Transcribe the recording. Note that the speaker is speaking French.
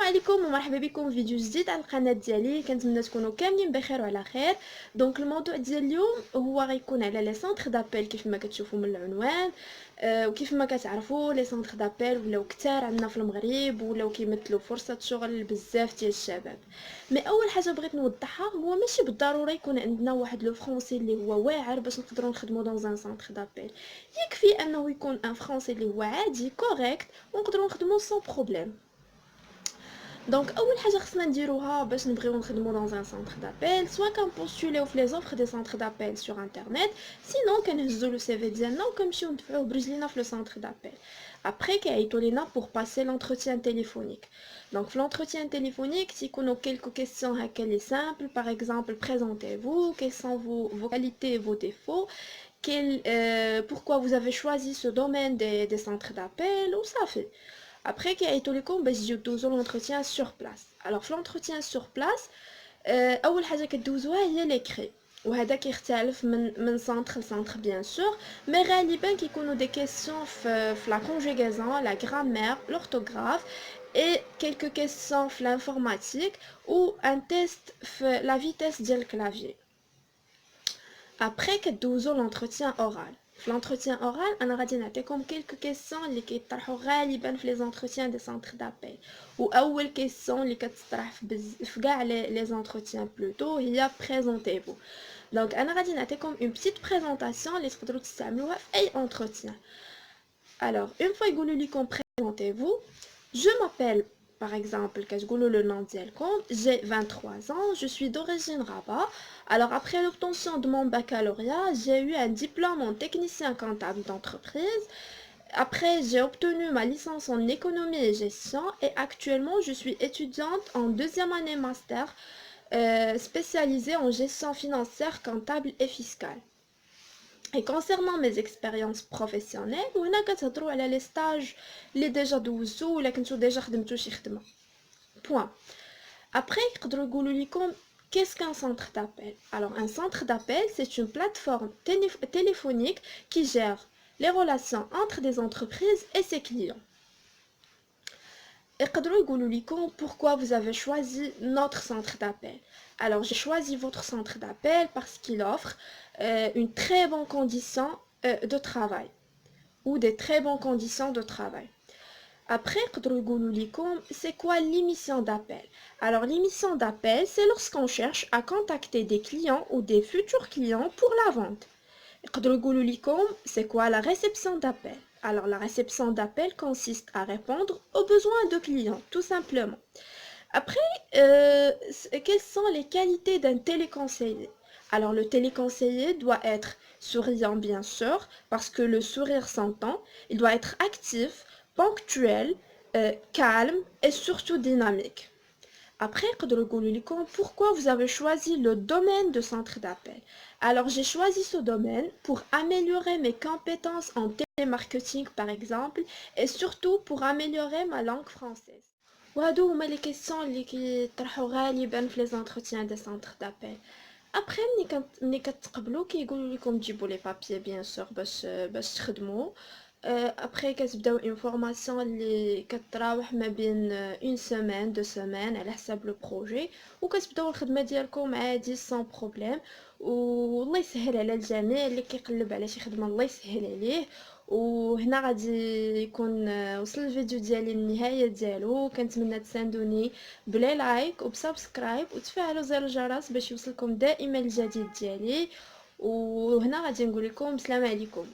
عليكم ومرحبا بكم في فيديو جديد على القناه ديالي. كنتمنى تكونوا كاملين بخير وعلى خير. دونك الموضوع ديال اليوم هو غيكون على لي سونتر دابيل كيف ما كتشوفوا من العنوان. وكيف ما كتعرفوا لي سونتر دابيل ولاو كتار عندنا في المغرب ولاو كيمثلوا فرصه شغل بزاف ديال الشباب. مي اول حاجه بغيت نوضحها هو ماشي بالضروره يكون عندنا واحد لو فرونسي اللي هو واعر باش نقدروا نخدموا دون ان سونتر دابيل. يكفي انه يكون ان فرونسي اللي هو عادي كوريكت ونقدروا نخدموا سون بروبليم. دونك اول حاجه خصنا نديروها باش نبغيو نخدمو دون ان سونتر دابيل سوا كنبوستوليو في لي زوفر دي سونتر دابيل سور انترنت، سينون كنهزو لو سي في ديالنا وكنمشيو ندفعوه برجلينا في لو سونتر دابيل. ابري كيعيطوا لينا بور باسي لونتروتيان تيليفونيك. دونك في لونتروتيان تيليفونيك تيكونوا كيلكو كيسيون هكا لي سامبل، باغ اكزومبل بريزونتيفو، quelles sont vos qualités et vos défauts, pourquoi vous avez choisi ce domaine des centres d'appel ou ça fait. Après كيعيطوا لكم باش تجيو دوزو l'entretien sur place. alors في l'entretien sur place اول حاجه كدوزوها هي ليكري، وهذا كيختلف من سنتر لسنتر بيان سور، مي غالبا كيكونوا دي كيسيون في لا كونجوغاسيون، لا غرامير، l'orthographe et quelques questions في l'informatique ou un test في la vitesse ديال الكلافيي. après كدوزو l'entretien oral. في l'entretien oral انا غادي نعطيكم quelques questions اللي كيطرحوا غالبا في les entretiens des centres d'appel. واول question اللي كتطرح في كاع les entretiens plutôt هي présentez-vous. donc انا غادي نعطيكم une petite présentation اللي تقدروا تستعملوها في اي entretien. alors une fois يقولوا لكم présentez-vous, je m'appelle par exemple كتقولوا le nom ديالكم, j'ai 23 ans, je suis d'origine Rabat. alors après l'obtention de mon baccalauréat, j'ai eu un diplôme en technicien comptable d'entreprise. Après j'ai obtenu ma licence en économie et gestion et actuellement je suis étudiante en deuxième année master spécialisée en gestion financière, comptable et fiscale. Et concernant mes expériences professionnelles, وهنا كتهضروا على لي ستاج اللي ديجا دوزتو ولا كنتو ديجا خدمتو شي خدمه. point. après يقدروا يقولوا لكم qu'est-ce qu'un centre d'appel. alors un centre d'appel c'est une plateforme téléphonique qui gère les relations entre des entreprises et ses clients. يقدروا يقولوا لكم pourquoi vous avez choisi notre centre d'appel. alors j'ai choisi votre centre d'appel parce qu'il offre une très bonne condition de travail ou des très bonnes conditions de travail. après يقدروا يقولوا لكم c'est quoi l'émission d'appel. alors l'émission d'appel c'est lorsqu'on cherche à contacter des clients ou des futurs clients pour la vente. يقدروا يقولوا لكم c'est quoi la réception d'appel. alors la réception d'appel consiste à répondre aux besoins de clients tout simplement. après quelles sont les qualités d'un téléconseiller. alors le téléconseiller doit être souriant bien sûr parce que le sourire s'entend, il doit être actif, ponctuel, calme et surtout dynamique. après يقدروا يقولوا لكم pourquoi vous avez choisi le domaine de centre d'appel. alors j'ai choisi ce domaine pour améliorer mes compétences en télémarketing par exemple et surtout pour améliorer ma langue française. وهادو هما لي كيسيون اللي كيطرحوا غالبا في لي زونتروتيان دي سونتر دابيل. ابري ملي كتقبلوا كيقولوا لكم تجيبوا لي بابيي بيان سور باش تخدموا. ابري كتبداو اون فورماسيون اللي كتراوح ما بين اون سيمين دو سيمين على حساب لو بروجي، وكتبداو الخدمه ديالكم عادي سون بروبليم. والله يسهل على الجميع اللي كيقلب على شي خدمه، الله يسهل عليه. وهنا غادي يكون وصل الفيديو ديالي للنهايه ديالو. كنتمنى تساندوني بلا لايك وبسبسكرايب وتفعلوا زر الجرس باش يوصلكم دائما الجديد ديالي. وهنا غادي نقول لكم السلام عليكم.